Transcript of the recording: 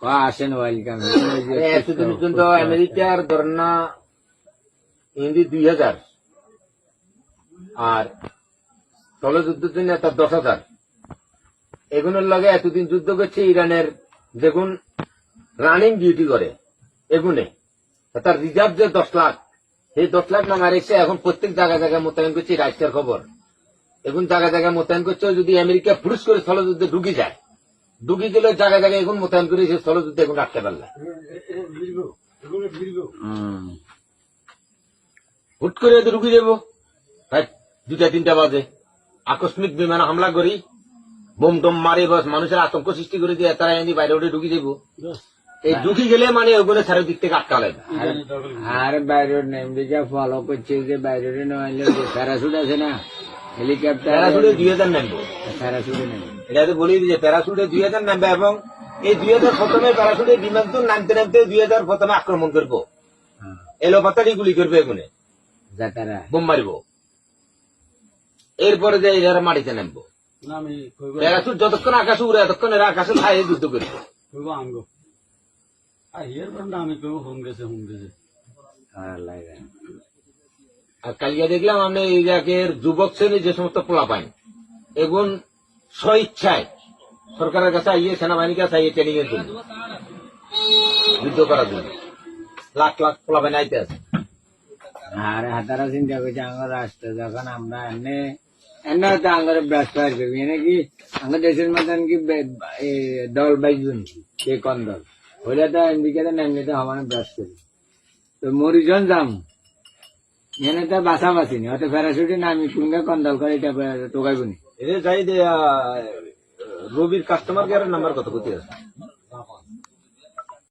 আসেন ওয়েলকাম। এতদিন পর্যন্ত আমেরিকার ধরনা হিন্দি 2000 আর স্থলযুদ্ধের জন্য তার 10,000। এগুলোর লগে এতদিন যুদ্ধ করছে ইরানের যেগুন রানিং ডিউটি করে এগুনে তার রিজার্ভ যে 10 লাখ, সেই 10 লাখ নামার এসে এখন প্রত্যেক জায়গায় জায়গায় মোতায়েন করছে। রাষ্ট্রের খবর এখন জায়গায় জায়গায় মোতায়েন করছে। যদি আমেরিকা ফুরুস করে স্থলযুদ্ধে ঢুকি যায়, ঢুকি গেলে জায়গায় জায়গায় এখন মোতায়েন করে সে স্থলযুদ্ধে এখন রাখতে পারলে হুট করে ঢুকি যাবো 2টা-3টা বাজে আকস্মিক বিমান হামলা করি, বোম টোম মারি, বাস মানুষের আতঙ্ক সৃষ্টি করে দিয়ে তারা এনে বাইরে উঠে ঢুকি যাবো। এই ঢুকি গেলে মানে ওগুলো চারিদিক থেকে আটকালে আর বাইরে আমেরিকা ফলো করছে যে বাইরে নইলে প্যারাসুট আছে না, হেলিকপ্টার প্যারাসুটে 2000 নামবো। প্যারাসুটে নেই, এটা তো বলি যে প্যারাসুটে 2000 নামবে এবং এই 2000 প্রথমে প্যারাসুটে বিমান তো নামতে নামতে 2000 প্রথমে আক্রমণ করবো, এলো পাতাড়ি গুলি করবে, এগুনে যাতারা বোম মারিব, এরপরে যে এরা মাটিতে নামবো। প্যারাসুট যতক্ষণ আকাশে উড়ে ততক্ষণ এরা আকাশে ছায়ে যুদ্ধ করবে। আর কালিয়া দেখলাম আমি ইরাকের যুবক শ্রেণীর যে সমস্ত পোলা পাইন এখন স্বইচ্ছায় সরকারের কাছে আইয়ে সেনাবাহিনীর কাছে আইয়ে ট্রেনিং এর জন্য যুদ্ধ করার জন্য লাখ লাখ পোলা পাইন আইতে আছে। আর হাতারা চিন্তা করছে আমার রাষ্ট্র যখন আমরা এনে এনে তো আমার ব্যস্ত করবি নাকি আমার দেশের মতন কি দল বাইজুন কে কোন দল হইলে তো আমেরিকাতে নামলে তো আমার ব্যস্ত করি তো মরিজন যাম এনে তো বাসা বাসিনি হয়তো প্যারাসুটে নামি কোনটা কোন দল করে এটা টোকাইবনি। এদের যাই রবির কাস্টমার কেয়ারের নাম্বার কত কোথায় আছে?